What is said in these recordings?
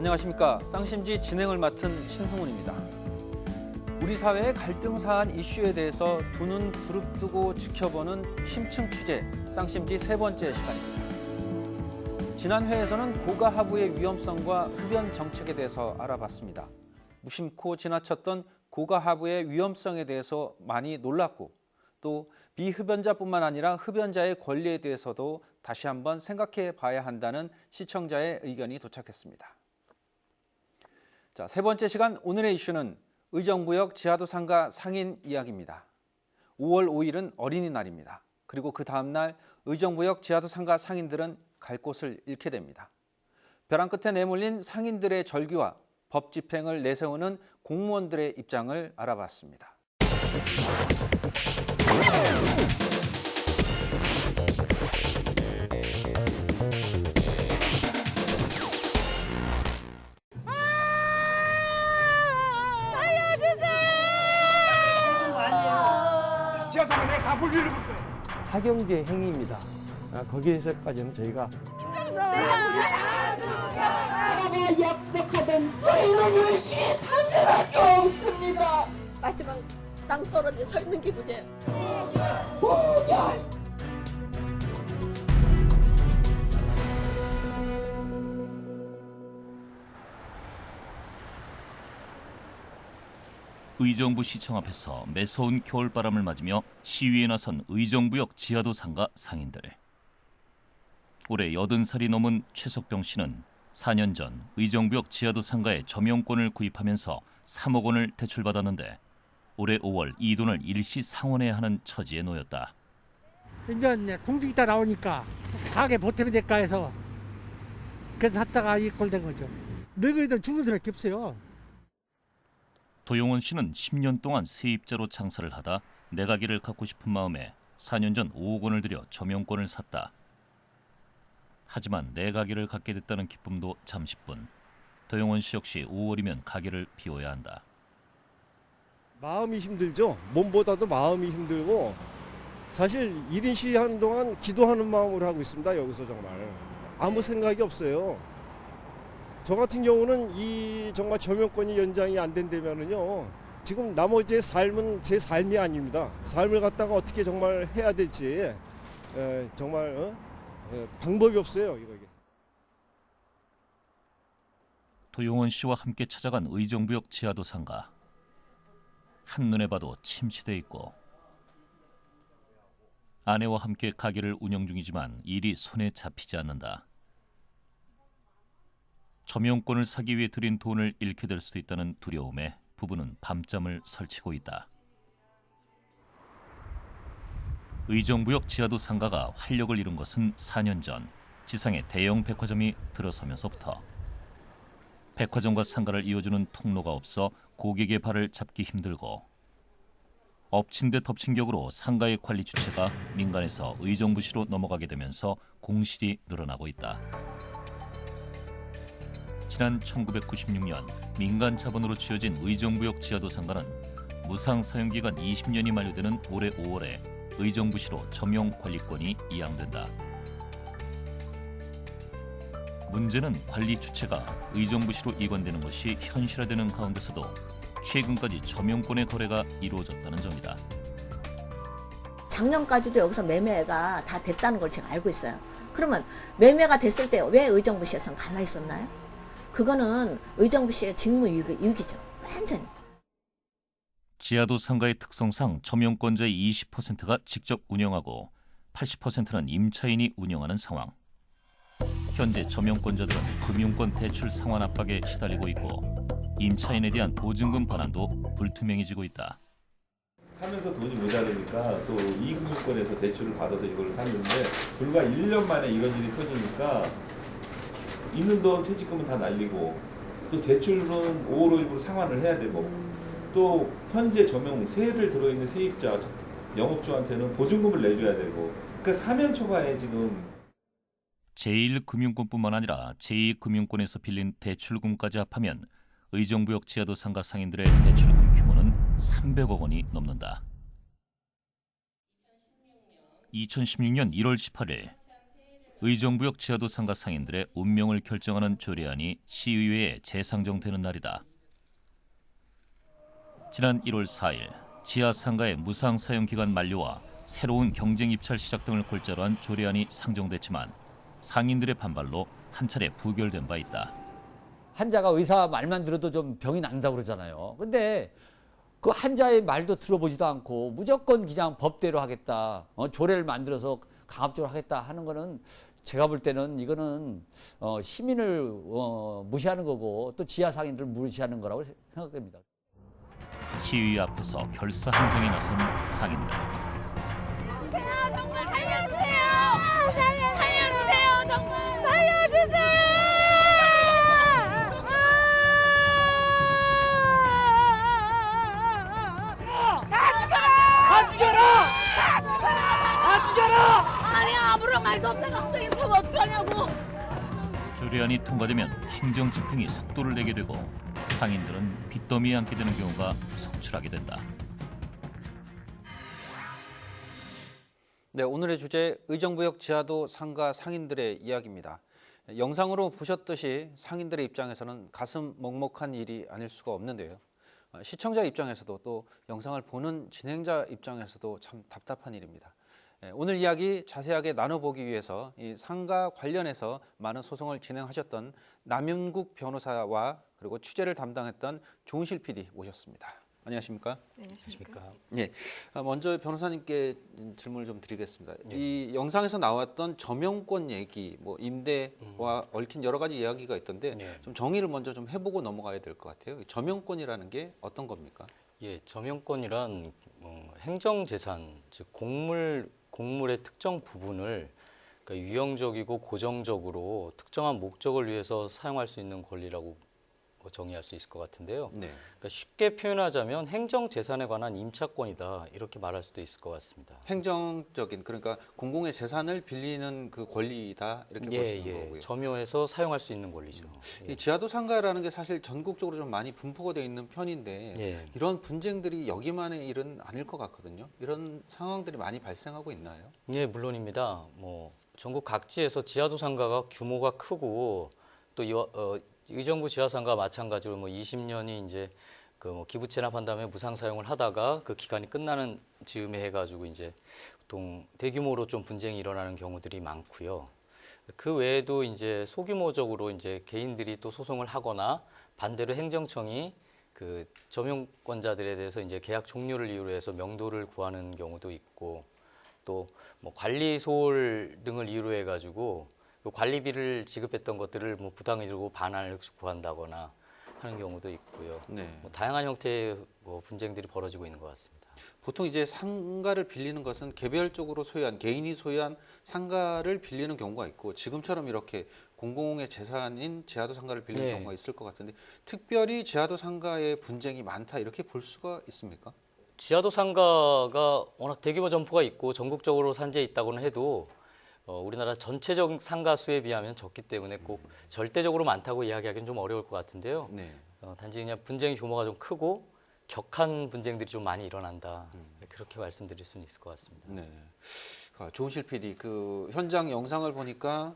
안녕하십니까. 쌍심지 진행을 맡은 신승훈입니다. 우리 사회의 갈등사안 이슈에 대해서 두 눈 부릅뜨고 지켜보는 심층 취재, 쌍심지 세 번째 시간입니다. 지난 회에서는 고가 하부의 위험성과 흡연 정책에 대해서 알아봤습니다. 무심코 지나쳤던 고가 하부의 위험성에 대해서 많이 놀랐고, 또 비흡연자뿐만 아니라 흡연자의 권리에 대해서도 다시 한번 생각해 봐야 한다는 시청자의 의견이 도착했습니다. 자, 세 번째 시간 오늘의 이슈는 의정부역 지하도 상가 상인 이야기입니다. 5월 5일은 어린이날입니다. 그리고 그 다음 날 의정부역 지하도 상가 상인들은 갈 곳을 잃게 됩니다. 벼랑 끝에 내몰린 상인들의 절규와 법 집행을 내세우는 공무원들의 입장을 알아봤습니다. 지하상가 내가 다 물리는 거예요. 학용제 행위입니다. 거기에서까지는 저희가 약속하던 저희는 열심히 살 수밖에 없습니다. 마지막 땅 떨어져 서 있는 기분이에요. 포결. 의정부 시청 앞에서 매서운 겨울바람을 맞으며 시위에 나선 의정부역 지하도 상가 상인들. 올해 80살이 넘은 최석병 씨는 4년 전 의정부역 지하도 상가에 점용권을 구입하면서 3억 원을 대출받았는데 올해 5월 이 돈을 일시 상환해야 하는 처지에 놓였다. 이제 공직이 다 나오니까 가게 보탬이 될까 해서 그래서 샀다가 이 꼴 된 거죠. 너희들 죽는 수밖에 없어요. 도용원 씨는 10년 동안 세입자로 장사를 하다 내가게를 갖고 싶은 마음에 4년 전 5억 원을 들여 점용권을 샀다. 하지만 내가게를 갖게 됐다는 기쁨도 잠시뿐. 도용원 씨 역시 5월이면 가게를 비워야 한다. 마음이 힘들죠. 몸보다도 마음이 힘들고 사실 1인 시위하는 동안 기도하는 마음으로 하고 있습니다. 여기서 정말 아무 생각이 없어요. 저 같은 경우는 이 정말 점용권이 연장이 안 된다면은요, 지금 나머지의 삶은 제 삶이 아닙니다. 삶을 갖다가 어떻게 정말 해야 될지 정말 방법이 없어요. 이거. 도용원 씨와 함께 찾아간 의정부역 지하도 상가. 한눈에 봐도 침체돼 있고 아내와 함께 가게를 운영 중이지만 일이 손에 잡히지 않는다. 점용권을 사기 위해 들인 돈을 잃게 될 수도 있다는 두려움에 부부는 밤잠을 설치고 있다. 의정부역 지하도 상가가 활력을 잃은 것은 4년 전 지상에 대형 백화점이 들어서면서부터. 백화점과 상가를 이어주는 통로가 없어 고객의 발을 잡기 힘들고 엎친 데 덮친 격으로 상가의 관리 주체가 민간에서 의정부시로 넘어가게 되면서 공실이 늘어나고 있다. 지난 1996년 민간 자본으로 지어진 의정부역 지하도 상가는 무상 사용기간 20년이 만료되는 올해 5월에 의정부시로 점용 관리권이 이양된다. 문제는 관리 주체가 의정부시로 이관되는 것이 현실화되는 가운데서도 최근까지 점용권의 거래가 이루어졌다는 점이다. 작년까지도 여기서 매매가 다 됐다는 걸 제가 알고 있어요. 그러면 매매가 됐을 때 왜 의정부시에서는 가만히 있었나요? 그거는 의정부시의 직무유기죠. 완전히. 지하도 상가의 특성상 점용권자의 20%가 직접 운영하고 80%는 임차인이 운영하는 상황. 현재 점용권자들은 금융권 대출 상환 압박에 시달리고 있고 임차인에 대한 보증금 반환도 불투명해지고 있다. 사면서 돈이 모자르니까 또 이금융권에서 대출을 받아서 이걸 샀는데 불과 1년 만에 이런 일이 터지니까 있는 돈 퇴직금은 다 날리고 또 대출은 5월 5일부로 상환을 해야 되고 또 현재 점용 세를 들어있는 세입자 영업주한테는 보증금을 내줘야 되고 그러니까 사면초가에 지금 제1금융권뿐만 아니라 제2금융권에서 빌린 대출금까지 합하면 의정부역 지하도 상가 상인들의 대출금 규모는 300억 원이 넘는다. 2016년 1월 18일 의정부역 지하도 상가 상인들의 운명을 결정하는 조례안이 시의회에 재상정되는 날이다. 지난 1월 4일 지하 상가의 무상 사용 기간 만료와 새로운 경쟁 입찰 시작 등을 골자로 한 조례안이 상정됐지만 상인들의 반발로 한 차례 부결된 바 있다. 한자가 의사 말만 들어도 좀 병이 난다고 그러잖아요. 근데 그 한자의 말도 들어보지도 않고 무조건 그냥 법대로 하겠다, 조례를 만들어서 강압적으로 하겠다 하는 거는 제가 볼 때는 이거는 시민을 무시하는 거고 또 지하 상인들을 무시하는 거라고 생각됩니다. 시위 앞에서 결사 항쟁에 나선 상인들. 정말 살려주세요! 살려주세요! 정말 살려주세요! 아니 아무런 말도 없다 갑자기 그러면 어떡하냐고. 조례안이 통과되면 행정 집행이 속도를 내게 되고 상인들은 빚더미에 앉게 되는 경우가 속출하게 된다. 네, 오늘의 주제 의정부역 지하도 상가 상인들의 이야기입니다. 영상으로 보셨듯이 상인들의 입장에서는 가슴 먹먹한 일이 아닐 수가 없는데요. 시청자 입장에서도 또 영상을 보는 진행자 입장에서도 참 답답한 일입니다. 오늘 이야기 자세하게 나눠보기 위해서 이 상가 관련해서 많은 소송을 진행하셨던 남윤국 변호사와 그리고 취재를 담당했던 조은실 PD 모셨습니다. 안녕하십니까? 안녕하십니까? 예, 먼저 변호사님께 질문을 좀 드리겠습니다. 이 영상에서 나왔던 점용권 얘기, 뭐 임대와 얽힌 여러 가지 이야기가 있던데 좀 정의를 먼저 좀 해보고 넘어가야 될 것 같아요. 점용권이라는 게 어떤 겁니까? 예, 점용권이란 행정재산, 즉 곡물의 특정 부분을 그러니까 유형적이고 고정적으로 특정한 목적을 위해서 사용할 수 있는 권리라고 정의할 수 있을 것 같은데요. 네. 그러니까 쉽게 표현하자면 행정재산에 관한 임차권이다 이렇게 말할 수도 있을 것 같습니다. 행정적인 그러니까 공공의 재산을 빌리는 그 권리다 이렇게 볼 수 있는 거고요. 점유해서 사용할 수 있는 권리죠. 이 지하도 상가라는 게 사실 전국적으로 좀 많이 분포가 되어 있는 편인데 이런 분쟁들이 여기만의 일은 아닐 것 같거든요. 이런 상황들이 많이 발생하고 있나요? 네, 물론입니다. 전국 각지에서 지하도 상가가 규모가 크고 또 의정부 지하상가 마찬가지로 20년이 이제 기부 체납한 다음에 무상 사용을 하다가 그 기간이 끝나는 즈음에 해가지고 이제 보통 대규모로 좀 분쟁이 일어나는 경우들이 많고요. 그 외에도 이제 소규모적으로 이제 개인들이 또 소송을 하거나 반대로 행정청이 그 점용권자들에 대해서 이제 계약 종료를 이유로 해서 명도를 구하는 경우도 있고 또 관리 소홀 등을 이유로 해가지고 관리비를 지급했던 것들을 부당이득으로 반환을 구한다거나 하는 경우도 있고요. 다양한 형태의 분쟁들이 벌어지고 있는 것 같습니다. 보통 이제 상가를 빌리는 것은 개별적으로 소유한 개인이 소유한 상가를 빌리는 경우가 있고 지금처럼 이렇게 공공의 재산인 지하도 상가를 빌리는 경우가 있을 것 같은데 특별히 지하도 상가의 분쟁이 많다 이렇게 볼 수가 있습니까? 지하도 상가가 워낙 대규모 점포가 있고 전국적으로 산재해 있다고는 해도 우리나라 전체적 상가 수에 비하면 적기 때문에 꼭 절대적으로 많다고 이야기하기는 좀 어려울 것 같은데요. 단지 그냥 분쟁의 규모가 좀 크고 격한 분쟁들이 좀 많이 일어난다. 그렇게 말씀드릴 수는 있을 것 같습니다. 네. 조은실 PD, 그 현장 영상을 보니까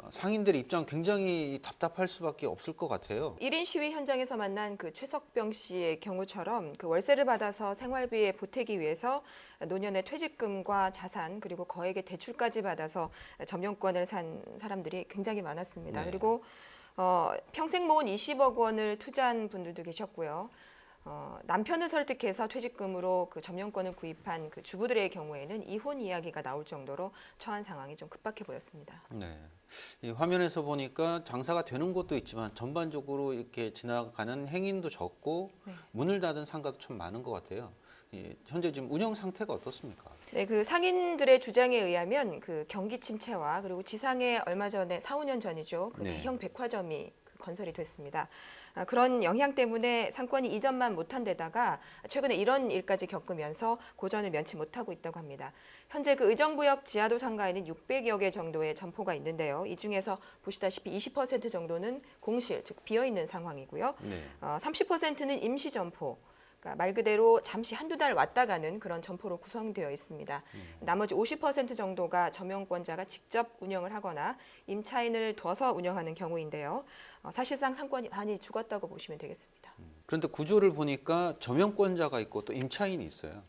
상인들의 입장 굉장히 답답할 수밖에 없을 것 같아요. 1인 시위 현장에서 만난 그 최석병 씨의 경우처럼 그 월세를 받아서 생활비에 보태기 위해서 노년의 퇴직금과 자산 그리고 거액의 대출까지 받아서 점용권을 산 사람들이 굉장히 많았습니다. 그리고 평생 모은 20억 원을 투자한 분들도 계셨고요. 남편을 설득해서 퇴직금으로 그 점용권을 구입한 그 주부들의 경우에는 이혼 이야기가 나올 정도로 처한 상황이 좀 급박해 보였습니다. 네. 이 화면에서 보니까 장사가 되는 곳도 있지만 전반적으로 이렇게 지나가는 행인도 적고 문을 닫은 상가도 참 많은 것 같아요. 현재 지금 운영 상태가 어떻습니까? 네, 그 상인들의 주장에 의하면 그 경기 침체와 그리고 지상에 얼마 전에 4, 5년 전이죠. 그 대형 백화점이 건설이 됐습니다. 그런 영향 때문에 상권이 이전만 못한 데다가 최근에 이런 일까지 겪으면서 고전을 면치 못하고 있다고 합니다. 현재 그 의정부역 지하도 상가에는 600여 개 정도의 점포가 있는데요. 이 중에서 보시다시피 20% 정도는 공실, 즉 비어있는 상황이고요. 30%는 임시 점포, 그러니까 말 그대로 잠시 한두 달 왔다 가는 그런 점포로 구성되어 있습니다. 나머지 50% 정도가 점용권자가 직접 운영을 하거나 임차인을 둬서 운영하는 경우인데요. 사실상 상권이 많이 죽었다고 보시면 되겠습니다. 그런데 구조를 보니까 점용권자가 있고 또 임차인이 있어요.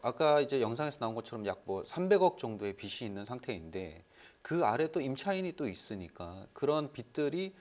아까 이제 영상에서 나온 것처럼 약 뭐 300억 정도의 빚이 있는 상태인데 그 아래 또 임차인이 또 있으니까 그런 빚들이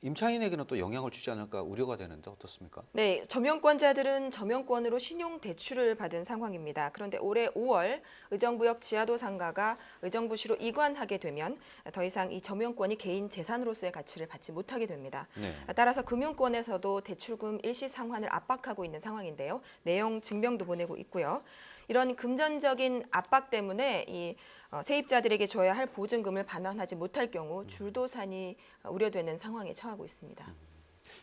임차인에게는 또 영향을 주지 않을까 우려가 되는데 어떻습니까? 네, 점용권자들은 점용권으로 신용대출을 받은 상황입니다. 그런데 올해 5월 의정부역 지하도 상가가 의정부시로 이관하게 되면 더 이상 이 점용권이 개인 재산으로서의 가치를 받지 못하게 됩니다. 네. 따라서 금융권에서도 대출금 일시 상환을 압박하고 있는 상황인데요. 내용 증명도 보내고 있고요. 이런 금전적인 압박 때문에 이 세입자들에게 줘야 할 보증금을 반환하지 못할 경우 줄도산이 우려되는 상황에 처하고 있습니다.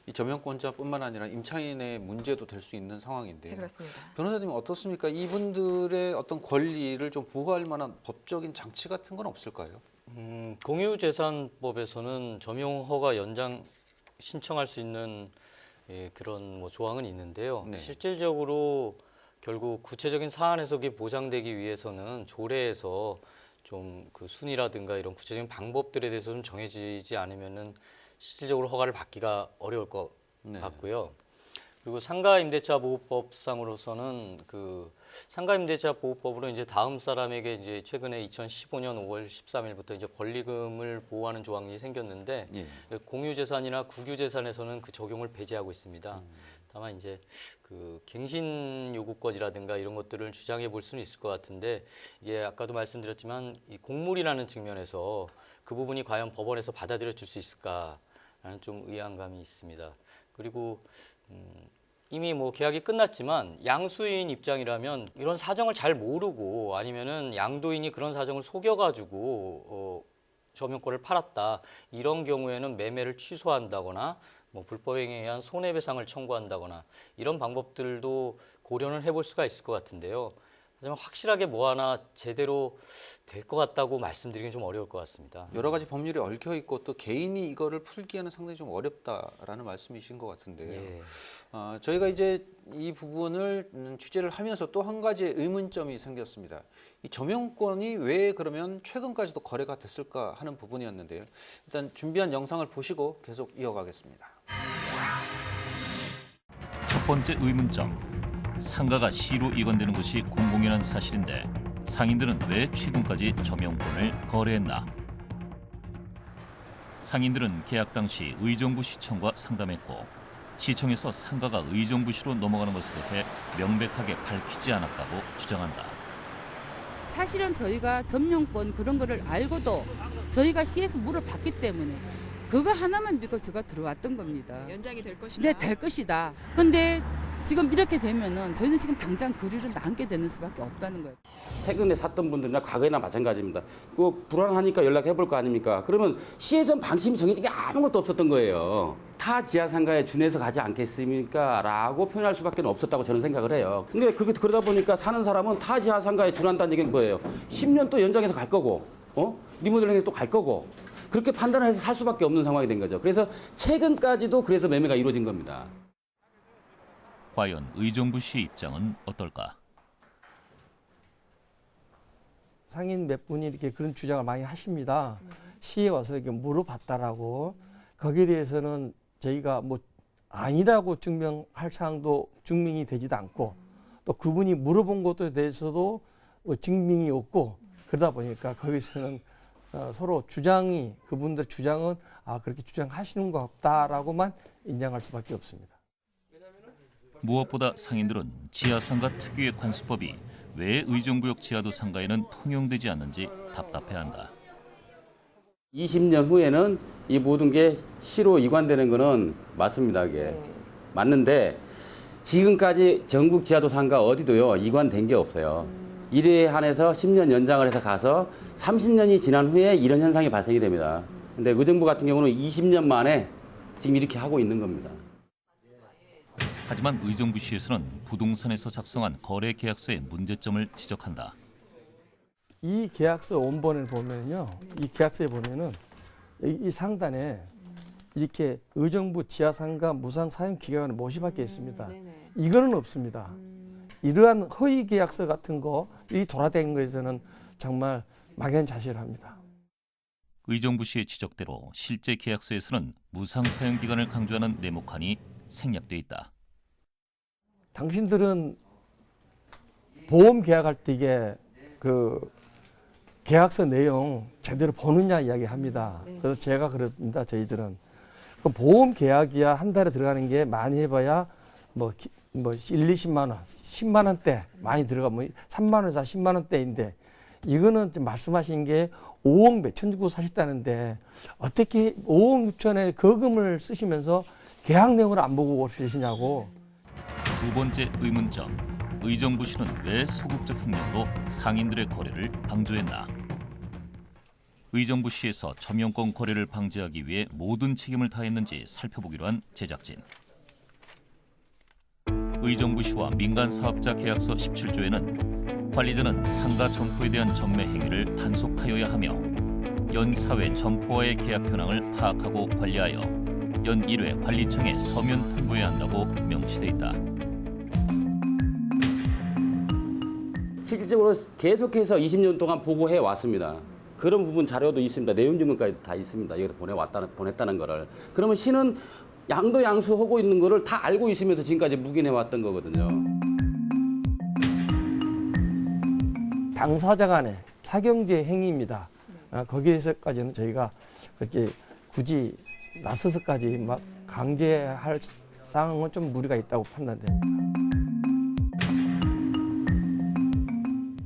이 점용권자뿐만 아니라 임차인의 문제도 될 수 있는 상황인데 네, 그렇습니다. 변호사님 어떻습니까? 이분들의 어떤 권리를 좀 보호할 만한 법적인 장치 같은 건 없을까요? 공유재산법에서는 점용 허가 연장 신청할 수 있는 그런 뭐 조항은 있는데요. 네. 실질적으로 결국 구체적인 사안 해석이 보장되기 위해서는 조례에서 좀 그 순위라든가 이런 구체적인 방법들에 대해서 좀 정해지지 않으면은 실질적으로 허가를 받기가 어려울 것 같고요. 그리고 상가임대차 보호법상으로서는 그 상가임대차 보호법으로 이제 다음 사람에게 이제 최근에 2015년 5월 13일부터 이제 권리금을 보호하는 조항이 생겼는데 공유재산이나 국유재산에서는 그 적용을 배제하고 있습니다. 다만 이제 그 갱신 요구권이라든가 이런 것들을 주장해 볼 수는 있을 것 같은데 이게 아까도 말씀드렸지만 이 공물이라는 측면에서 그 부분이 과연 법원에서 받아들여 줄 수 있을까라는 좀 의아감이 있습니다. 그리고 이미 뭐 계약이 끝났지만 양수인 입장이라면 이런 사정을 잘 모르고 아니면은 양도인이 그런 사정을 속여가지고 점용권을 팔았다 이런 경우에는 매매를 취소한다거나 뭐 불법행위에 의한 손해배상을 청구한다거나 이런 방법들도 고려는 해볼 수가 있을 것 같은데요. 하지만 확실하게 뭐 하나 제대로 될 것 같다고 말씀드리긴 좀 어려울 것 같습니다. 여러 가지 법률이 얽혀 있고 또 개인이 이거를 풀기에는 상당히 좀 어렵다라는 말씀이신 것 같은데요. 저희가 이제 이 부분을 취재를 하면서 또 한 가지 의문점이 생겼습니다. 이 점용권이 왜 그러면 최근까지도 거래가 됐을까 하는 부분이었는데요. 일단 준비한 영상을 보시고 계속 이어가겠습니다. 첫 번째 의문점. 상가가 시로 이관되는 것이 공공연한 사실인데 상인들은 왜 최근까지 점용권을 거래했나? 상인들은 계약 당시 의정부 시청과 상담했고 시청에서 상가가 의정부시로 넘어가는 것에 대해 명백하게 밝히지 않았다고 주장한다. 사실은 저희가 점용권 그런 거를 알고도 저희가 시에서 물어봤기 때문에 그거 하나만 믿고 제가 들어왔던 겁니다. 연장이 될 것이다. 네, 될 것이다. 근데 지금 이렇게 되면은 저희는 지금 당장 거리를 남게 되는 수밖에 없다는 거예요. 최근에 샀던 분들이나 과거에나 마찬가지입니다. 그 불안하니까 연락해 볼 거 아닙니까? 그러면 시에선 방침이 정해진 게 아무것도 없었던 거예요. 타 지하상가에 준해서 가지 않겠습니까? 라고 표현할 수밖에 없었다고 저는 생각을 해요. 근데 그러다 보니까 사는 사람은 타 지하상가에 준한다는 얘기는 뭐예요? 10년 또 연장해서 갈 거고, 리모델링해서 또 갈 거고, 그렇게 판단을 해서 살 수밖에 없는 상황이 된 거죠. 그래서 최근까지도 그래서 매매가 이루어진 겁니다. 과연 의정부시의 입장은 어떨까? 상인 몇 분이 이렇게 그런 주장을 많이 하십니다. 시에 와서 이렇게 물어봤다라고. 거기에 대해서는 저희가 뭐 아니라고 증명할 사항도 증명이 되지도 않고 또 그분이 물어본 것에 대해서도 뭐 증명이 없고 그러다 보니까 거기서는 서로 주장이 그분들 주장은 그렇게 주장하시는 것 같다라고만 인정할 수밖에 없습니다. 무엇보다 상인들은 지하상가 특유의 관수법이 왜 의정부역 지하도 상가에는 통용되지 않는지 답답해한다. 20년 후에는 이 모든 게 시로 이관되는 거는 맞습니다. 그게 맞는데 지금까지 전국 지하도 상가 어디도요 이관된 게 없어요. 이래에 한해서 10년 연장을 해서 가서 30년이 지난 후에 이런 현상이 발생이 됩니다. 근데 의정부 같은 경우는 20년 만에 지금 이렇게 하고 있는 겁니다. 하지만 의정부시에서는 부동산에서 작성한 거래 계약서의 문제점을 지적한다. 이 계약서 원본을 보면요, 이 계약서에 보면은 이 상단에 이렇게 의정부 지하상가 무상 사용 기간을 모시밖에 있습니다. 이거는 없습니다. 이러한 허위 계약서 같은 거, 이 돌아다니는 거에서는 정말 막연자실합니다. 의정부 씨의 지적대로 실제 계약서에서는 무상 사용 기간을 강조하는 네모칸이 생략돼 있다. 당신들은 보험 계약할 때 이게 그 계약서 내용 제대로 보느냐 이야기합니다. 그래서 제가 그럽니다. 저희들은 그 보험 계약이야 한 달에 들어가는 게 많이 해봐야 뭐 1, 20만 원, 10만 원대 많이 들어가면 3만 원에서 10만 원대인데 이거는 지금 말씀하신 게 5억 몇천 주고 사셨다는데 어떻게 5억 6천에 거금을 쓰시면서 계약 내용을 안 보고 쓰시냐고. 두 번째 의문점, 의정부 씨는 왜 소극적 행동으로 상인들의 거래를 방조했나? 의정부 시에서 점용권 거래를 방지하기 위해 모든 책임을 다했는지 살펴보기로 한 제작진. 의정부 시와 민간 사업자 계약서 17조에는 관리자는 상가 점포에 대한 전매 행위를 단속하여야 하며 연 4회 점포와의 계약 현황을 파악하고 관리하여 연 1회 관리청에 서면 통보해야 한다고 명시돼 있다. 실질적으로 계속해서 20년 동안 보고해 왔습니다. 그런 부분 자료도 있습니다. 내용 증명까지 다 있습니다. 여기서 보냈다는 거를. 그러면 시는 양도 양수하고 있는 거를 다 알고 있으면서 지금까지 묵인해 왔던 거거든요. 당사자 간의 사경제 행위입니다. 거기에서까지는 저희가 그렇게 굳이 나서서까지 막 강제할 상황은 좀 무리가 있다고 판단됩니다.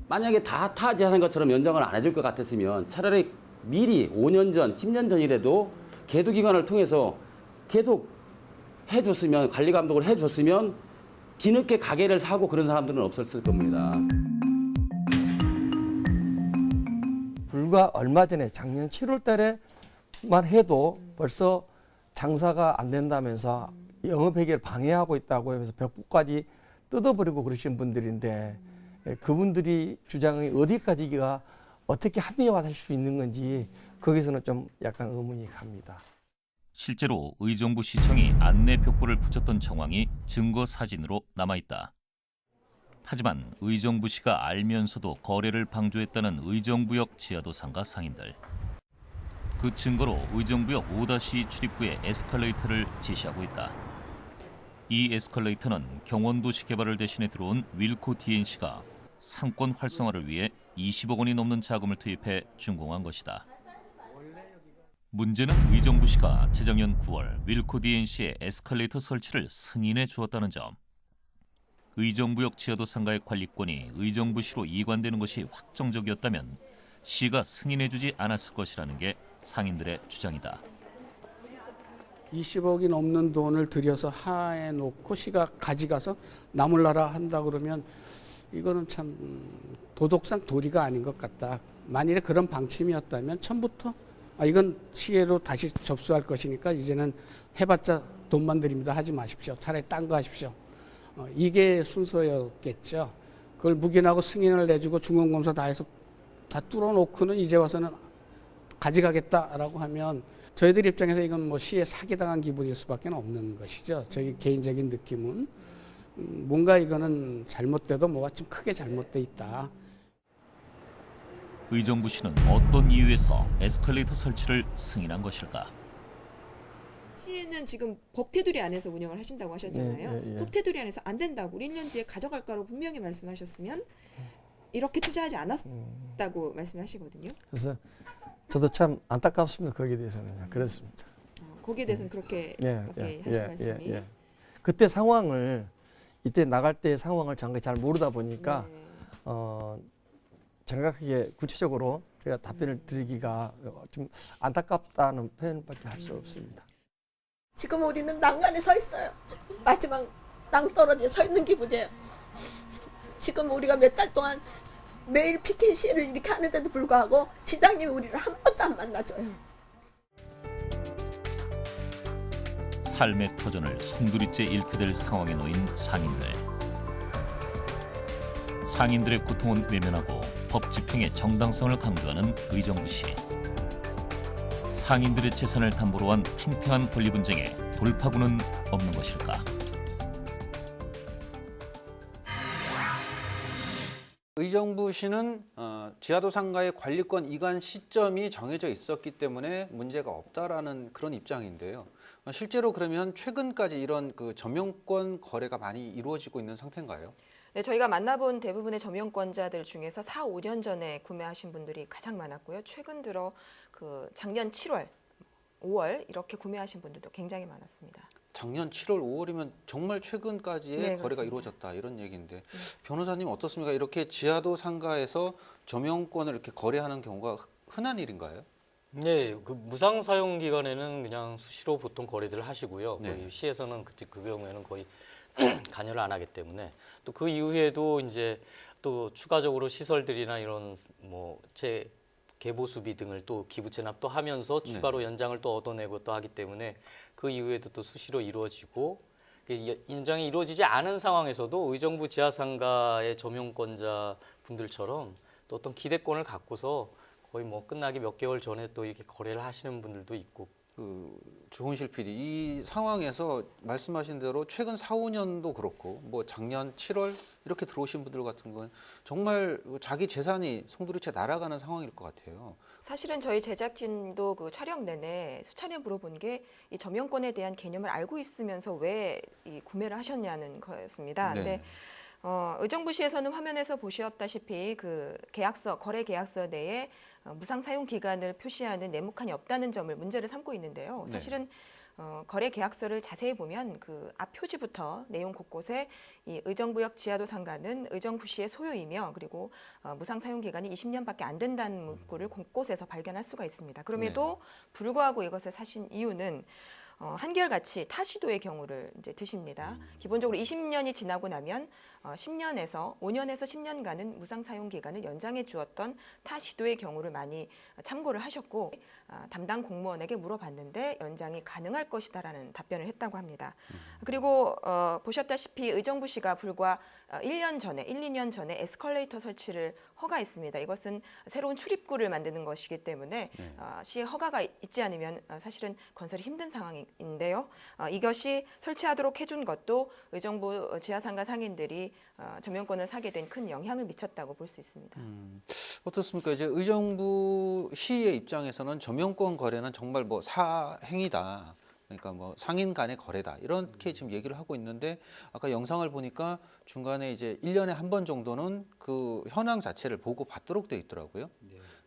만약에 다 타지하는 것처럼 연장을 안 해줄 것 같았으면 차라리 미리 5년 전, 10년 전이라도 계도 기관을 통해서 계속 해줬으면, 관리 감독을 해줬으면 뒤늦게 가게를 사고 그런 사람들은 없었을 겁니다. 불과 얼마 전에 작년 7월 달에만 해도 벌써 장사가 안 된다면서 영업회계를 방해하고 있다고 하면서 벽보까지 뜯어버리고 그러신 분들인데 그분들이 주장이 어디까지가 어떻게 합리화할 수 있는 건지 거기서는 좀 약간 의문이 갑니다. 실제로 의정부 시청이 안내 벽보를 붙였던 정황이 증거 사진으로 남아있다. 하지만 의정부 시가 알면서도 거래를 방조했다는 의정부역 지하도상가 상인들. 그 증거로 의정부역 5-2 출입구에 에스컬레이터를 제시하고 있다. 이 에스컬레이터는 경원도시 개발을 대신해 들어온 윌코 DNC가 상권 활성화를 위해 20억 원이 넘는 자금을 투입해 준공한 것이다. 문제는 의정부 시가 재작년 9월 윌코 DNC의 에스컬레이터 설치를 승인해 주었다는 점. 의정부역 지하도상가의 관리권이 의정부 시로 이관되는 것이 확정적이었다면 시가 승인해 주지 않았을 것이라는 게 상인들의 주장이다. 20억이 넘는 돈을 들여서 하에 놓고 시가 가져가서 나몰라라 한다 그러면 이거는 참 도덕상 도리가 아닌 것 같다. 만일에 그런 방침이었다면 처음부터 이건 시에로 다시 접수할 것이니까 이제는 해봤자 돈만 드립니다. 하지 마십시오. 차라리 딴 거 하십시오. 이게 순서였겠죠. 그걸 묵인하고 승인을 내주고 중간검사 다 해서 다 뚫어놓고는 이제 와서는 가져가겠다라고 하면 저희들 입장에서 이건 뭐 시에 사기당한 기분일 수밖에 없는 것이죠. 저희 개인적인 느낌은 뭔가 이거는 잘못돼도 뭐가 좀 크게 잘못돼 있다. 의정부 시는 어떤 이유에서 에스컬레이터 설치를 승인한 것일까? 시는 지금 법 테두리 안에서 운영을 하신다고 하셨잖아요. 법 테두리 안에서 안 된다고 우리 1년 뒤에 가져갈까로 분명히 말씀하셨으면 이렇게 투자하지 않았다고 말씀하시거든요. 그래서 저도 참 안타깝습니다. 거기에 대해서는 그렇습니다. 거기에 대해서는 그렇게 하신 말씀이. 그때 상황을 이때 나갈 때 상황을 정확히 잘 모르다 보니까 정확하게 구체적으로 제가 답변을 드리기가 좀 안타깝다는 표현밖에 할 수 없습니다. 지금 우리는 난간에 서 있어요. 마지막 낭떠러지에 서 있는 기분이에요. 지금 우리가 몇 달 동안 매일 피켓 시위를 이렇게 하는데도 불구하고 시장님이 우리를 한 번도 안 만나줘요. 삶의 터전을 송두리째 잃게 될 상황에 놓인 상인들. 상인들의 고통은 외면하고 법 집행의 정당성을 강조하는 의정부 시. 상인들의 재산을 담보로 한 팽팽한 권리 분쟁에 돌파구는 없는 것일까? 의정부시는 지하도 상가의 관리권 이관 시점이 정해져 있었기 때문에 문제가 없다라는 그런 입장인데요. 실제로 그러면 최근까지 이런 그 점용권 거래가 많이 이루어지고 있는 상태인가요? 네, 저희가 만나본 대부분의 점용권자들 중에서 4, 5년 전에 구매하신 분들이 가장 많았고요. 최근 들어 그 작년 7월, 5월 이렇게 구매하신 분들도 굉장히 많았습니다. 작년 7월, 5월이면 정말 최근까지의 네, 거래가 그렇습니다. 이루어졌다 이런 얘기인데 변호사님 어떻습니까? 이렇게 지하도 상가에서 점용권을 이렇게 거래하는 경우가 흔한 일인가요? 네, 그 무상 사용 기간에는 그냥 수시로 보통 거래들을 하시고요. 네. 거의 시에서는 그 경우에는 거의 관여를 안 하기 때문에 또 그 이후에도 이제 또 추가적으로 시설들이나 이런 뭐 개보 수비 등을 또 기부 체납 또 하면서 추가로 연장을 또 얻어내고 또 하기 때문에 그 이후에도 또 수시로 이루어지고 연장이 이루어지지 않은 상황에서도 의정부 지하상가의 점용권자 분들처럼 또 어떤 기대권을 갖고서 거의 뭐 끝나기 몇 개월 전에 또 이렇게 거래를 하시는 분들도 있고. 조은실 PD, 이 상황에서 말씀하신 대로 최근 4, 5년도 그렇고 뭐 작년 7월 이렇게 들어오신 분들 같은 건 정말 자기 재산이 송두리째 날아가는 상황일 것 같아요. 사실은 저희 제작진도 그 촬영 내내 수차례 물어본 게 이 점용권에 대한 개념을 알고 있으면서 왜 이 구매를 하셨냐는 거였습니다. 네. 근데 의정부시에서는 화면에서 보셨다시피 그 계약서, 거래 계약서 내에 무상 사용 기간을 표시하는 네모칸이 없다는 점을 문제를 삼고 있는데요. 사실은 거래 계약서를 자세히 보면 그 앞 표지부터 내용 곳곳에 이 의정부역 지하도 상가는 의정부시의 소유이며 그리고 무상 사용 기간이 20년밖에 안 된다는 문구를 곳곳에서 발견할 수가 있습니다. 그럼에도 불구하고 이것을 사신 이유는 한결같이 타시도의 경우를 이제 드십니다. 기본적으로 20년이 지나고 나면 10년에서 5년에서 10년간은 무상 사용 기간을 연장해 주었던 타시도의 경우를 많이 참고를 하셨고 담당 공무원에게 물어봤는데 연장이 가능할 것이다라는 답변을 했다고 합니다. 그리고 보셨다시피 의정부시가 불과 1년 전에, 1, 2년 전에 에스컬레이터 설치를 허가했습니다. 이것은 새로운 출입구를 만드는 것이기 때문에 시의 허가가 있지 않으면 사실은 건설이 힘든 상황인데요. 이것이 설치하도록 해준 것도 의정부 지하상가 상인들이 점용권을 사게 된 큰 영향을 미쳤다고 볼 수 있습니다. 어떻습니까? 이제 의정부 시의 입장에서는 점용권 거래는 정말 뭐 사행이다. 그러니까 뭐 상인 간의 거래다. 이렇게 지금 얘기를 하고 있는데 아까 영상을 보니까 중간에 이제 1년에 한 번 정도는 그 현황 자체를 보고 받도록 되어 있더라고요.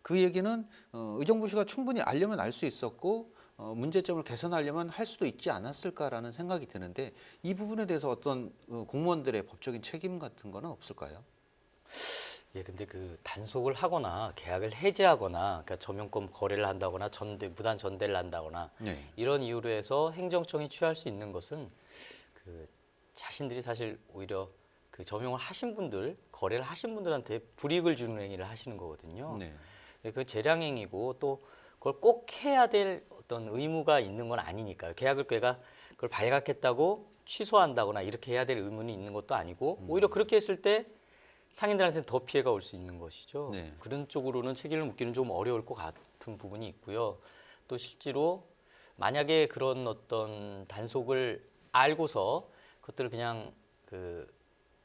그 얘기는 의정부시가 충분히 알려면 알 수 있었고 문제점을 개선하려면 할 수도 있지 않았을까라는 생각이 드는데 이 부분에 대해서 어떤 공무원들의 법적인 책임 같은 거는 없을까요? 예, 근데 그 단속을 하거나 계약을 해지하거나 그러니까 점용권 거래를 한다거나 무단 전대를 한다거나 이런 이유로 해서 행정청이 취할 수 있는 것은 그 자신들이 사실 오히려 그 점용을 하신 분들, 거래를 하신 분들한테 불이익을 주는 행위를 하시는 거거든요. 그 재량행위고 또 그걸 꼭 해야 될 어떤 의무가 있는 건 아니니까요. 계약을 그걸 발각했다고 취소한다거나 이렇게 해야 될 의무는 있는 것도 아니고 오히려 그렇게 했을 때 상인들한테는 더 피해가 올 수 있는 것이죠. 그런 쪽으로는 책임을 묻기는 좀 어려울 것 같은 부분이 있고요. 또 실제로 만약에 그런 어떤 단속을 알고서 그것들을 그냥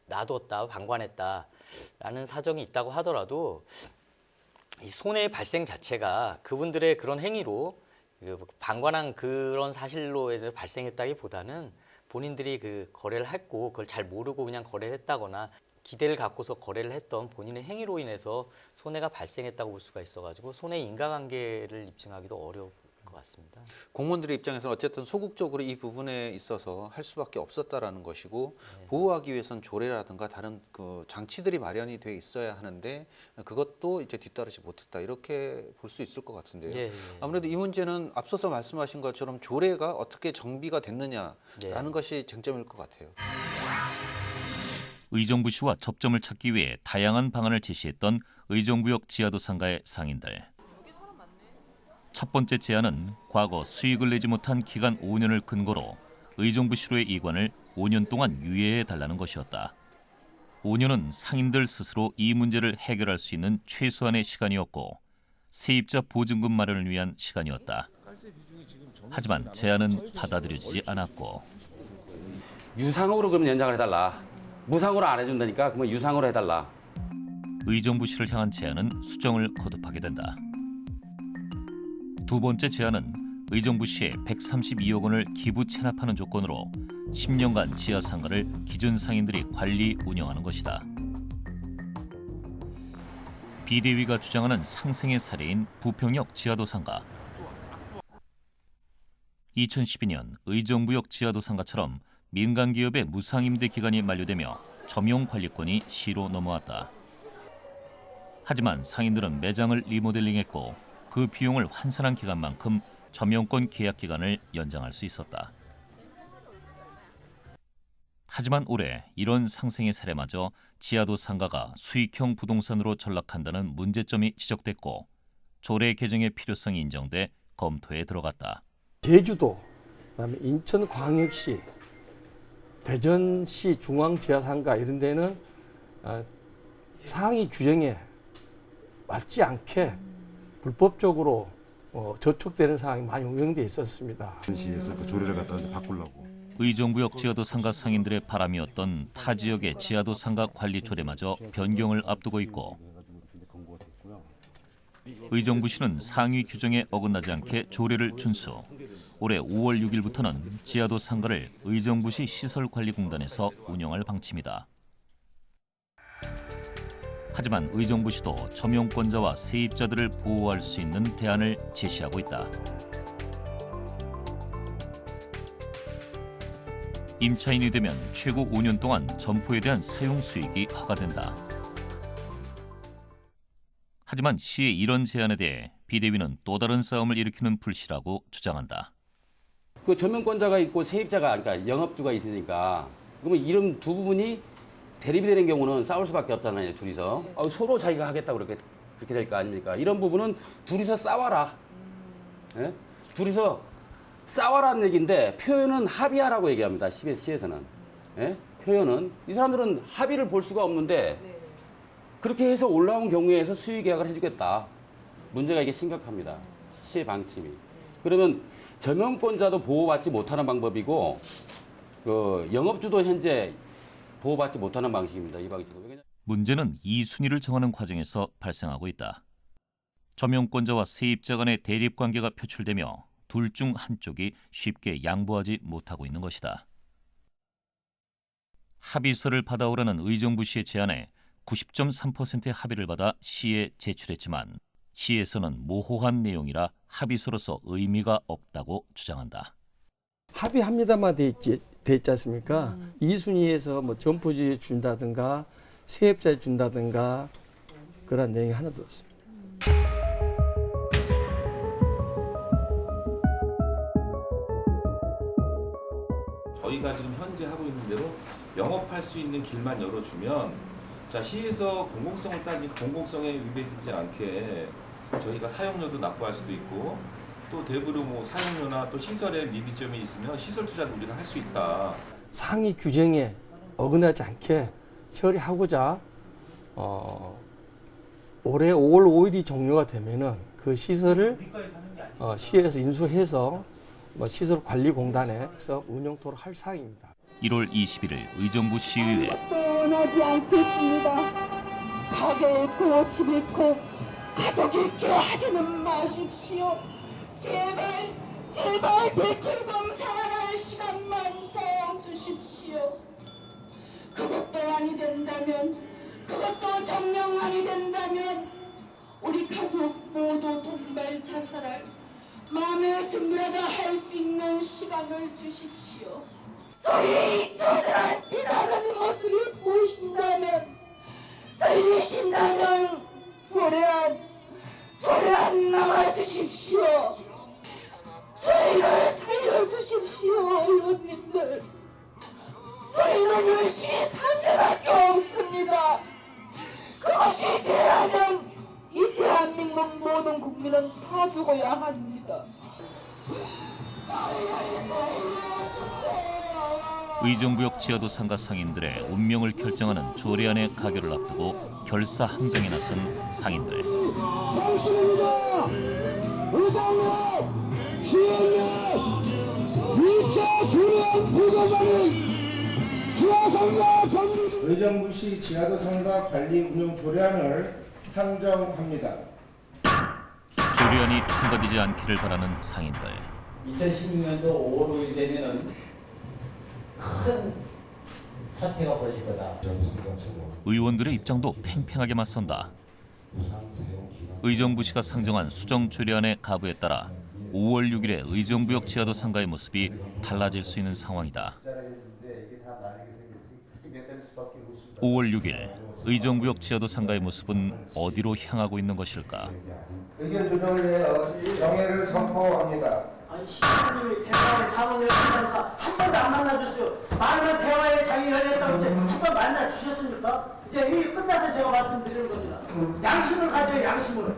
놔뒀다, 방관했다라는 사정이 있다고 하더라도 이 손해의 발생 자체가 그분들의 그런 행위로 방관한 그런 사실로 해서 발생했다기보다는 본인들이 그 거래를 했고 그걸 잘 모르고 그냥 거래를 했다거나 기대를 갖고서 거래를 했던 본인의 행위로 인해서 손해가 발생했다고 볼 수가 있어가지고 손해 인과관계를 입증하기도 어려울 것 같습니다. 공무원들의 입장에서는 어쨌든 소극적으로 이 부분에 있어서 할 수밖에 없었다라는 것이고 보호하기 위해서는 조례라든가 다른 그 장치들이 마련이 돼 있어야 하는데 그것도 이제 뒤따르지 못했다 이렇게 볼 수 있을 것 같은데요. 아무래도 이 문제는 앞서서 말씀하신 것처럼 조례가 어떻게 정비가 됐느냐라는 것이 쟁점일 것 같아요. 의정부시와 접점을 찾기 위해 다양한 방안을 제시했던 의정부역 지하도 상가의 상인들. 첫 번째 제안은 과거 수익을 내지 못한 기간 5년을 근거로 의정부시로의 이관을 5년 동안 유예해달라는 것이었다. 5년은 상인들 스스로 이 문제를 해결할 수 있는 최소한의 시간이었고 세입자 보증금 마련을 위한 시간이었다. 하지만 제안은 받아들여지지 않았고 유상으로 그러면 연장을 해달라. 무상으로 안 해준다니까 그러면 유상으로 해달라. 의정부시를 향한 제안은 수정을 거듭하게 된다. 두 번째 제안은 의정부시에 132억 원을 기부 체납하는 조건으로 10년간 지하상가를 기존 상인들이 관리 운영하는 것이다. 비대위가 주장하는 상생의 사례인 부평역 지하도 상가. 2012년 의정부역 지하도 상가처럼 민간 기업의 무상임대 기간이 만료되며 점용 관리권이 시로 넘어왔다. 하지만 상인들은 매장을 리모델링했고 그 비용을 환산한 기간만큼 점용권 계약 기간을 연장할 수 있었다. 하지만 올해 이런 상생의 사례마저 지하도 상가가 수익형 부동산으로 전락한다는 문제점이 지적됐고 조례 개정의 필요성이 인정돼 검토에 들어갔다. 제주도, 그다음에 인천광역시, 대전시 중앙지하상가 이런 데는 상위 규정에 맞지 않게 불법적으로 저촉되는 상황이 많이 운영돼 있었습니다. 시에서 그 조례를 갖다 바꾸려고. 의정부역 지하도 상가 상인들의 바람이었던 타 지역의 지하도 상가 관리 조례마저 변경을 앞두고 있고 의정부시는 상위 규정에 어긋나지 않게 조례를 준수. 올해 5월 6일부터는 지하도 상가를 의정부시 시설관리공단에서 운영할 방침이다. 하지만 의정부시도 점용권자와 세입자들을 보호할 수 있는 대안을 제시하고 있다. 임차인이 되면 최고 5년 동안 점포에 대한 사용 수익이 허가된다. 하지만 시의 이런 제안에 대해 비대위는 또 다른 싸움을 일으키는 불씨라고 주장한다. 그 점용권자가 있고 세입자가, 그러니까 영업주가 있으니까 그러면 이런 두 부분이 대립이 되는 경우는 싸울 수밖에 없잖아요, 둘이서. 서로 자기가 하겠다고 그렇게 될 거 아닙니까? 이런 부분은 둘이서 싸워라. 예? 둘이서 싸워라는 얘기인데 표현은 합의하라고 얘기합니다, 시에서는. 예? 표현은. 이 사람들은 합의를 볼 수가 없는데 그렇게 해서 올라온 경우에서 수의 계약을 해주겠다. 문제가 이게 심각합니다, 시의 방침이. 그러면 점용권자도 보호받지 못하는 방법이고 그 영업주도 현재 보호받지 못하는 방식입니다, 이 방식은. 문제는 이 순위를 정하는 과정에서 발생하고 있다. 점용권자와 세입자 간의 대립관계가 표출되며 둘 중 한쪽이 쉽게 양보하지 못하고 있는 것이다. 합의서를 받아오라는 의정부시의 제안에 90.3%의 합의를 받아 시에 제출했지만 시에서는 모호한 내용이라 합의서로서 의미가 없다고 주장한다. 합의합니다만 돼 있지 않습니까? 2순위에서 뭐 점포지에 준다든가 세입자에 준다든가 그런 내용이 하나도 없습니다. 저희가 지금 현재 하고 있는 대로 영업할 수 있는 길만 열어주면 자 시에서 공공성을 따지니까 공공성에 위배되지 않게 저희가 사용료도 납부할 수도 있고 또 대부분 뭐 사용료나 또 시설에 미비점이 있으면 시설 투자도 우리가 할 수 있다. 상위 규정에 어긋나지 않게 처리하고자 올해 5월 5일이 종료가 되면은 그 시설을 시에서 인수해서 시설관리공단에서 운영토록 할 사항입니다. 1월 21일 의정부 시의회. 떠나지 않겠습니다. 가게 있고 집 있고 가족 있게 하지는 마십시오. 제발 대출금 상환할 시간만 더 주십시오. 그것도 아니 된다면, 그것도 점령안이 된다면 우리 가족 모두 정말 자살할 마음의 준비라도 할 수 있는 시간을 주십시오. 저희 처절한 피나는 모습을 보신다면, 들리신다면 소리 나와주십시오. 저희를 살려주십시오, 의원님들. 저희는 열심히 살 수밖에 없습니다. 그것이 죄라면 이 대한민국 모든 국민은 다 죽어야 합니다. 의정부역 지하도 상가 상인들의 운명을 결정하는 조례안의 가결을 앞두고 결사항쟁에 나선 상인들. 당신입니다. 의정부 시의회 2차 조례안 보고서는 지하상가 정리 의정부시 지하도상가 관리 운영 조례안을 상정합니다. 조례안이 통과되지 않기를 바라는 상인들. 2016년도 5월 5일 되면은 큰 사태가 벌어질 거다. 의원들의 입장도 팽팽하게 맞선다. 의정부시가 상정한 수정 조례안의 가부에 따라 5월 6일에 의정부역 지하도 상가의 모습이 달라질 수 있는 상황이다. 5월 6일 의정부역 지하도 상가의 모습은 어디로 향하고 있는 것일까? 의견 조정을 위해 정회를 선포합니다. 아니 시장님이 대화의 장을 열면서 한 번도 안 만나줬어요. 말만 대화의 장이 열렸다고 이제 한 번 만나주셨습니까? 이제 이 끝나서 제가 말씀드리는 겁니다. 양심을 가져요, 양심을.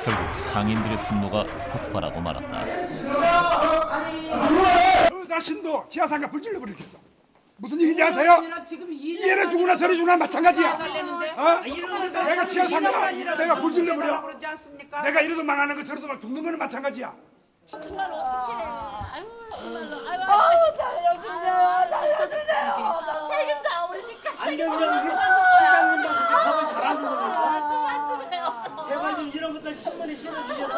결국 상인들의 분노가 폭발하고 말았다. 그 자신도 지하상가 불질러 버리겠어. 무슨 얘기인지 아세요? 이해를 주거나 저리 주거나 마찬가지야. 내가 지하상가 내가 불질러 버려. 내가 이래도 망하는 거 저래도 막 죽는 거는 마찬가지야. 정말 어떡해. 아유 정말로. 아유 살려주세요. 책임져 우리니까 시장님도 법을 잘하는 거니까. 제발 좀 이런 것들 신문에 실어주셔서.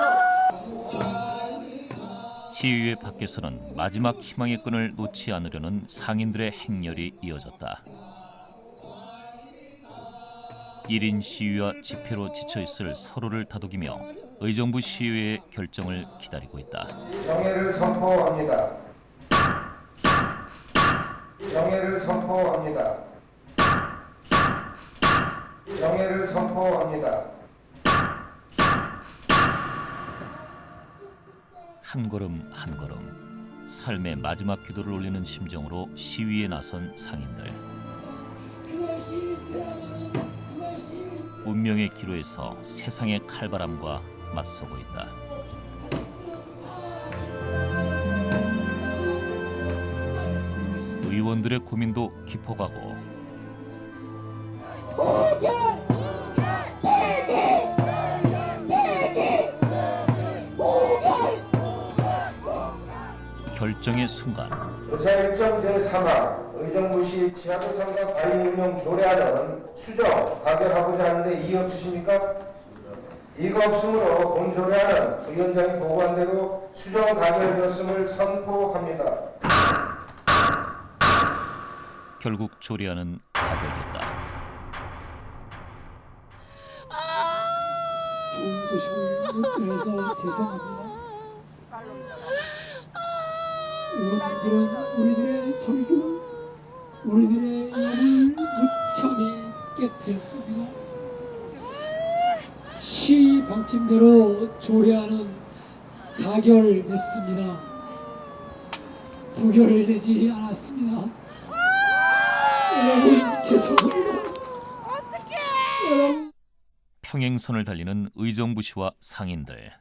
시위회 밖에서는 마지막 희망의 끈을 놓지 않으려는 상인들의 행렬이 이어졌다. 1인 시위와 집회로 지쳐있을 서로를 다독이며 의정부 시위회의 결정을 기다리고 있다. 정회를 선포합니다. 정회를 선포합니다. 정회를 선포합니다. 한 걸음 한 걸음 삶의 마지막 기도를 올리는 심정으로 시위에 나선 상인들. 운명의 기로에서 세상의 칼바람과 맞서고 있다. 의원들의 고민도 깊어가고 결정의 순간 의사일정 제3화 의정부시 지하도상가 관리 운영 조례안은 수정, 가결하고자 하는데 이의 없으십니까? 이가 없으므로 본 조례안은 위원장이 보고한 대로 수정 가결되었음을 선포합니다. 결국 조례안은 가결됐다. 좋은 소식을 못 들어서 죄송합니다. 의원들은 우리들의 절규, 우리들의 영을 무참히 깨뜨렸습니다. 시 방침대로 조례안은 가결됐습니다. 부결되지 않았습니다. 여러분 죄송합니다. 여러분. 평행선을 달리는 의정부시와 상인들.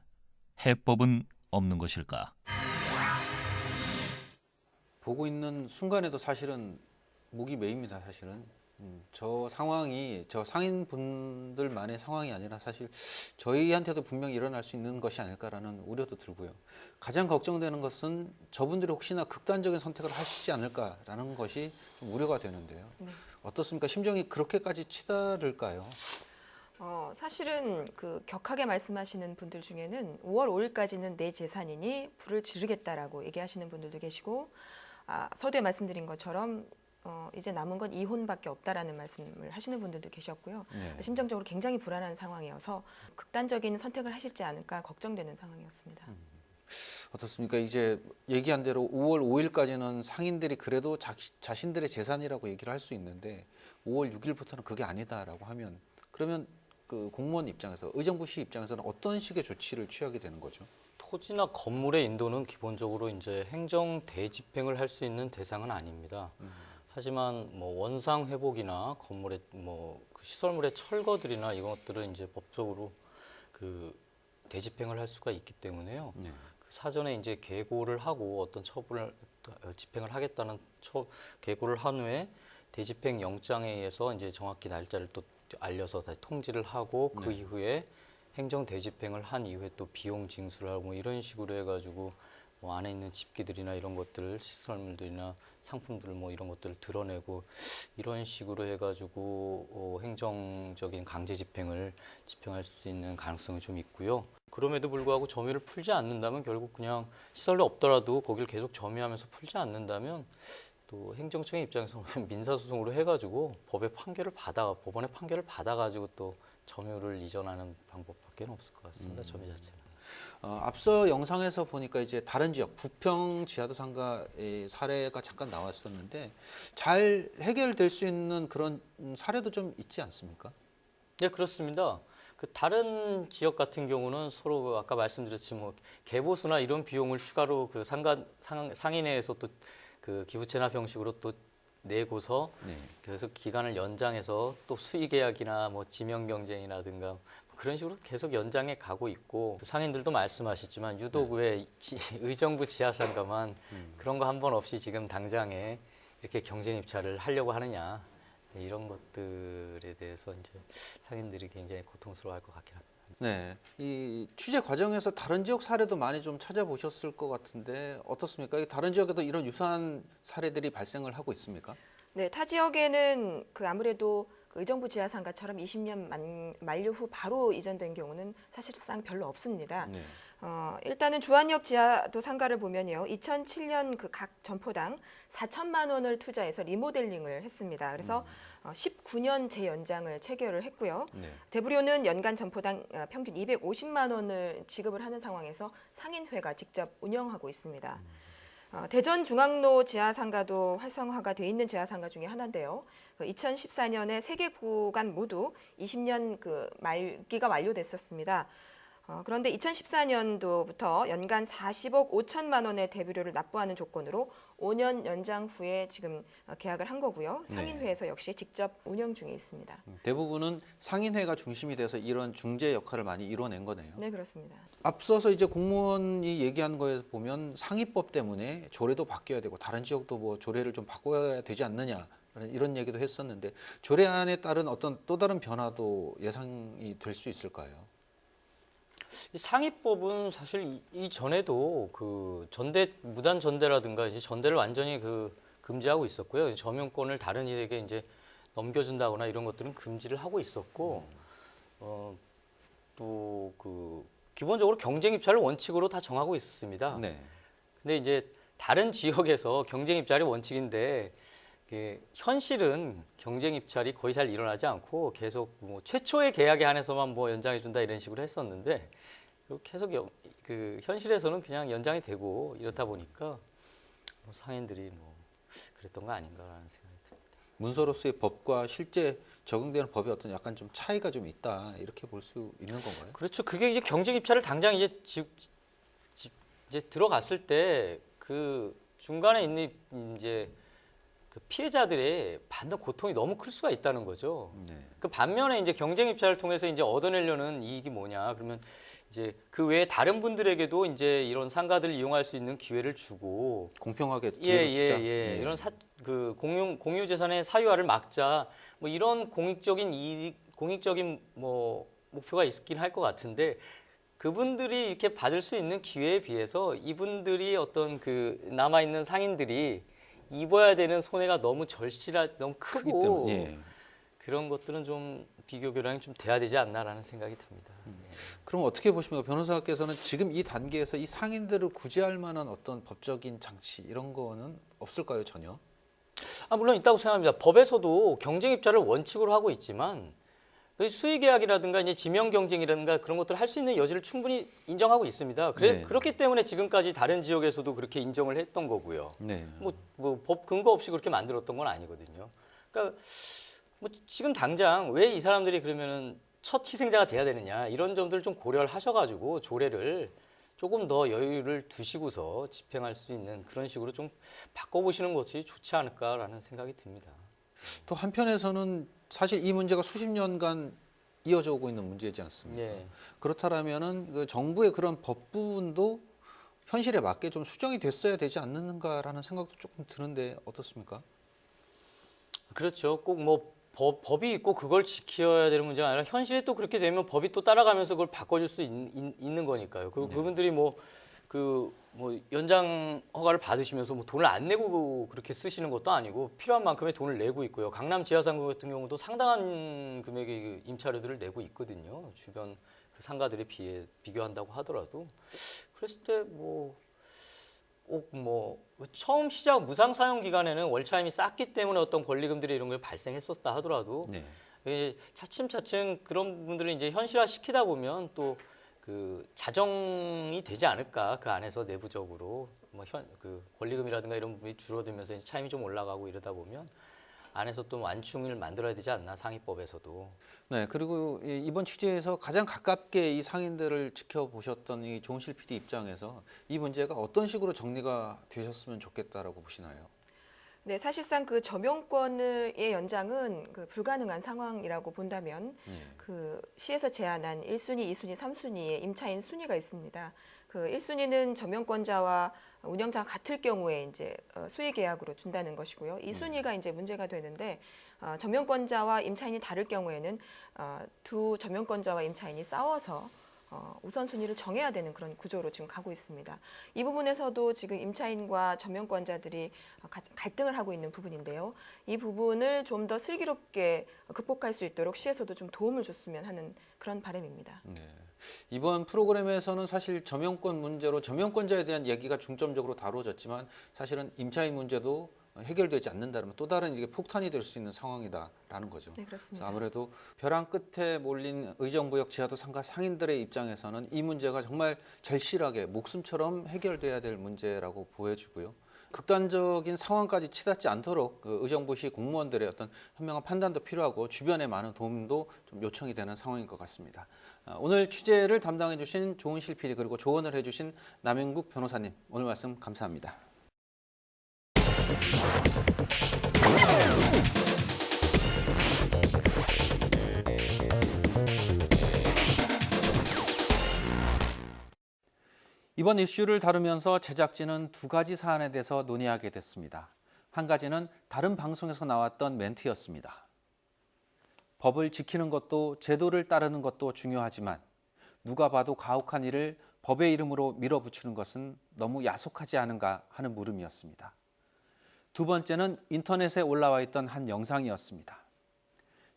해법은 없는 것일까? 보고 있는 순간에도 사실은 목이 메입니다. 사실은 저 상황이 저 상인분들만의 상황이 아니라 사실 저희한테도 분명히 일어날 수 있는 것이 아닐까라는 우려도 들고요. 가장 걱정되는 것은 저분들이 혹시나 극단적인 선택을 하시지 않을까라는 것이 좀 우려가 되는데요. 어떻습니까? 심정이 그렇게까지 치달을까요? 사실은 그 격하게 말씀하시는 분들 중에는 5월 5일까지는 내 재산이니 불을 지르겠다라고 얘기하시는 분들도 계시고, 서두에 말씀드린 것처럼 이제 남은 건 이혼밖에 없다라는 말씀을 하시는 분들도 계셨고요. 네. 심정적으로 굉장히 불안한 상황이어서 극단적인 선택을 하실지 않을까 걱정되는 상황이었습니다. 어떻습니까? 이제 얘기한 대로 5월 5일까지는 상인들이 그래도 자신들의 재산이라고 얘기를 할 수 있는데 5월 6일부터는 그게 아니다라고 하면 그러면 그 공무원 입장에서 의정부시 입장에서는 어떤 식의 조치를 취하게 되는 거죠? 토지나 건물의 인도는 기본적으로 이제 행정 대집행을 할 수 있는 대상은 아닙니다. 하지만 뭐 원상 회복이나 건물의 그 시설물의 철거들이나 이것들은 이제 법적으로 그 대집행을 할 수가 있기 때문에요. 네. 그 사전에 이제 계고를 하고 어떤 처분을 집행을 하겠다는 계고를 한 후에 대집행 영장에 의해서 이제 정확히 날짜를 또 알려서 다시 통지를 하고 그 이후에 행정 대집행을 한 이후에 또 비용 징수를 하고 뭐 이런 식으로 해가지고 뭐 안에 있는 집기들이나 이런 것들, 시설물들이나 상품들 뭐 이런 것들을 드러내고 이런 식으로 해가지고 행정적인 강제 집행을 집행할 수 있는 가능성이 좀 있고요. 그럼에도 불구하고 점유를 풀지 않는다면 결국 그냥 시설이 없더라도 거기를 계속 점유하면서 풀지 않는다면 또 행정청의 입장에서는 민사소송으로 해가지고 법원의 판결을 받아가지고 또 점유를 이전하는 방법밖에 없을 것 같습니다. 점유 자체는. 앞서 영상에서 보니까 이제 다른 지역 부평 지하도 상가의 사례가 잠깐 나왔었는데 잘 해결될 수 있는 그런 사례도 좀 있지 않습니까? 네, 그렇습니다. 그 다른 지역 같은 경우는 서로 그 아까 말씀드렸지만 뭐 개보수나 이런 비용을 추가로 그 상인회에서 또 그 기부채납 형식으로 또 내고서 그래서 기간을 연장해서 또 수의계약이나 뭐 지명 경쟁이라든가 그런 식으로 계속 연장해 가고 있고 상인들도 말씀하셨지만 유독 왜 의정부 지하상가만 그런 거 한 번 없이 지금 당장에 이렇게 경쟁 입찰을 하려고 하느냐 이런 것들에 대해서 이제 상인들이 굉장히 고통스러워할 것 같긴 합니다. 네, 이 취재 과정에서 다른 지역 사례도 많이 좀 찾아보셨을 것 같은데 어떻습니까? 다른 지역에도 이런 유사한 사례들이 발생을 하고 있습니까? 네, 타 지역에는 그 아무래도 그 의정부 지하상가처럼 20년 만료 후 바로 이전된 경우는 사실상 별로 없습니다. 네. 일단은 주안역 지하도 상가를 보면요, 2007년 그 각 점포당 4천만 원을 투자해서 리모델링을 했습니다. 그래서 19년 재연장을 체결을 했고요. 네. 대부료는 연간 점포당 평균 250만 원을 지급을 하는 상황에서 상인회가 직접 운영하고 있습니다. 대전 중앙로 지하상가도 활성화가 돼 있는 지하상가 중에 하나인데요. 2014년에 3개 구간 모두 20년 그 말기가 완료됐었습니다. 그런데 2014년도부터 연간 40억 5천만 원의 대비료를 납부하는 조건으로 5년 연장 후에 지금 계약을 한 거고요. 상인회에서 역시 직접 운영 중에 있습니다. 대부분은 상인회가 중심이 돼서 이런 중재 역할을 많이 이뤄낸 거네요. 네, 그렇습니다. 앞서서 이제 공무원이 얘기한 거에 보면 상위법 때문에 조례도 바뀌어야 되고 다른 지역도 뭐 조례를 좀 바꿔야 되지 않느냐 이런 얘기도 했었는데 조례안에 따른 어떤 또 다른 변화도 예상이 될 수 있을까요? 상위법은 사실 이전에도 그 무단 전대라든가 이제 전대를 완전히 그 금지하고 있었고요. 점용권을 다른 이에게 이제 넘겨준다거나 이런 것들은 금지를 하고 있었고, 또 그 기본적으로 경쟁 입찰을 원칙으로 다 정하고 있었습니다. 네. 근데 이제 다른 지역에서 경쟁 입찰이 원칙인데 현실은 경쟁 입찰이 거의 잘 일어나지 않고 계속 뭐 최초의 계약에 한해서만 뭐 연장해 준다 이런 식으로 했었는데 계속 그 현실에서는 그냥 연장이 되고 이렇다 보니까 뭐 상인들이 뭐 그랬던 거 아닌가라는 생각이 듭니다. 문서로서의 법과 실제 적용되는 법이 어떤 약간 좀 차이가 좀 있다 이렇게 볼 수 있는 건가요? 그렇죠. 그게 이제 경쟁 입찰을 당장 이제 들어갔을 때 그 중간에 있는 이제 그 피해자들의 받는 고통이 너무 클 수가 있다는 거죠. 네. 그 반면에 이제 경쟁 입찰을 통해서 이제 얻어내려는 이익이 뭐냐? 그러면 이제 그 외에 다른 분들에게도 이제 이런 상가들을 이용할 수 있는 기회를 주고 공평하게 기회를 주자. 이런 그 공유 재산의 사유화를 막자 뭐 이런 공익적인 뭐 목표가 있긴 할 것 같은데 그분들이 이렇게 받을 수 있는 기회에 비해서 이분들이 어떤 그 남아 있는 상인들이 입어야 되는 손해가 너무 너무 크고 그런 것들은 좀 비교 교량이 좀 돼야 되지 않나라는 생각이 듭니다. 그럼 어떻게 보십니까? 변호사께서는 지금 이 단계에서 이 상인들을 구제할 만한 어떤 법적인 장치 이런 거는 없을까요, 전혀? 물론 있다고 생각합니다. 법에서도 경쟁 입찰을 원칙으로 하고 있지만 수의계약이라든가 이제 지명 경쟁이라든가 그런 것들을 할 수 있는 여지를 충분히 인정하고 있습니다. 그렇기 때문에 지금까지 다른 지역에서도 그렇게 인정을 했던 거고요. 네. 뭐 법 근거 없이 그렇게 만들었던 건 아니거든요. 그러니까 뭐 지금 당장 왜 이 사람들이 그러면은 첫 희생자가 돼야 되느냐 이런 점들을 좀 고려를 하셔가지고 조례를 조금 더 여유를 두시고서 집행할 수 있는 그런 식으로 좀 바꿔보시는 것이 좋지 않을까라는 생각이 듭니다. 또 한편에서는 사실 이 문제가 수십 년간 이어져 오고 있는 문제지 않습니까? 그렇다면은 그 정부의 그런 법 부분도 현실에 맞게 좀 수정이 됐어야 되지 않는가라는 생각도 조금 드는데 어떻습니까? 그렇죠. 꼭 뭐 법이 있고 그걸 지켜야 되는 문제가 아니라 현실에 또 그렇게 되면 법이 또 따라가면서 그걸 바꿔줄 수 있는 거니까요. 그분들이 뭐 뭐 연장 허가를 받으시면서 뭐 돈을 안 내고 그렇게 쓰시는 것도 아니고 필요한 만큼의 돈을 내고 있고요. 강남 지하상가 같은 경우도 상당한 금액의 임차료들을 내고 있거든요. 주변 그 상가들에 비교한다고 하더라도 그랬을 때 처음 시작 무상 사용 기간에는 월차임이 쌌기 때문에 어떤 권리금들이 이런 게 발생했었다 하더라도 차츰차츰 그런 분들을 이제 현실화 시키다 보면 또 그 자정이 되지 않을까. 그 안에서 내부적으로 그 권리금이라든가 이런 부분이 줄어들면서 이제 차임이 좀 올라가고 이러다 보면 안에서 또 완충을 만들어야 되지 않나, 상위법에서도. 네, 그리고 이번 취재에서 가장 가깝게 이 상인들을 지켜보셨던 이 조은실 PD 입장에서 이 문제가 어떤 식으로 정리가 되셨으면 좋겠다라고 보시나요? 네, 사실상 그 점용권의 연장은 그 불가능한 상황이라고 본다면 그 시에서 제안한 1순위, 2순위, 3순위의 임차인 순위가 있습니다. 그 1순위는 점용권자와 운영자가 같을 경우에 이제 수의 계약으로 준다는 것이고요. 2순위가 이제 문제가 되는데 점용권자와 임차인이 다를 경우에는 두 점용권자와 임차인이 싸워서 우선순위를 정해야 되는 그런 구조로 지금 가고 있습니다. 이 부분에서도 지금 임차인과 점용권자들이 갈등을 하고 있는 부분인데요. 이 부분을 좀 더 슬기롭게 극복할 수 있도록 시에서도 좀 도움을 줬으면 하는 그런 바람입니다. 네. 이번 프로그램에서는 사실 점용권 문제로 점용권자에 대한 얘기가 중점적으로 다뤄졌지만 사실은 임차인 문제도 해결되지 않는다면 또 다른 이게 폭탄이 될 수 있는 상황이다라는 거죠. 네, 그렇습니다. 아무래도 벼랑 끝에 몰린 의정부역 지하도 상가 상인들의 입장에서는 이 문제가 정말 절실하게 목숨처럼 해결돼야 될 문제라고 보여지고요. 극단적인 상황까지 치닫지 않도록 그 의정부시 공무원들의 어떤 현명한 판단도 필요하고 주변의 많은 도움도 좀 요청이 되는 상황인 것 같습니다. 오늘 취재를 담당해 주신 조은실 PD 그리고 조언을 해주신 남영국 변호사님 오늘 말씀 감사합니다. 이번 이슈를 다루면서 제작진은 두 가지 사안에 대해서 논의하게 됐습니다. 한 가지는 다른 방송에서 나왔던 멘트였습니다. 법을 지키는 것도 제도를 따르는 것도 중요하지만 누가 봐도 가혹한 일을 법의 이름으로 밀어붙이는 것은 너무 야속하지 않은가 하는 물음이었습니다. 두 번째는 인터넷에 올라와 있던 한 영상이었습니다.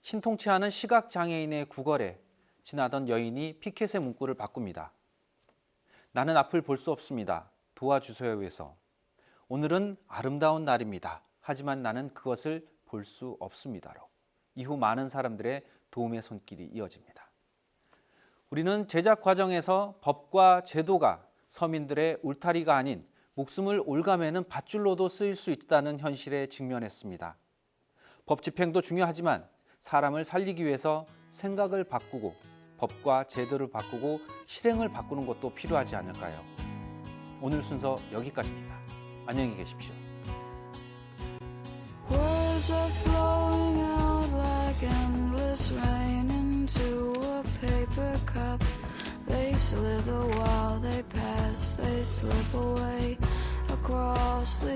신통치 않은 시각장애인의 구걸에 지나던 여인이 피켓의 문구를 바꿉니다. 나는 앞을 볼 수 없습니다. 도와주세요에서 오늘은 아름다운 날입니다. 하지만 나는 그것을 볼 수 없습니다로 이후 많은 사람들의 도움의 손길이 이어집니다. 우리는 제작 과정에서 법과 제도가 서민들의 울타리가 아닌 목숨을 올가매는 밧줄로도 쓰일 수 있다는 현실에 직면했습니다. 법 집행도 중요하지만 사람을 살리기 위해서 생각을 바꾸고 법과 제도를 바꾸고 실행을 바꾸는 것도 필요하지 않을까요? 오늘 순서 여기까지입니다. 안녕히 계십시오. Words are flowing out like endless rain into a paper cup. They slither while they pass, they slip away across the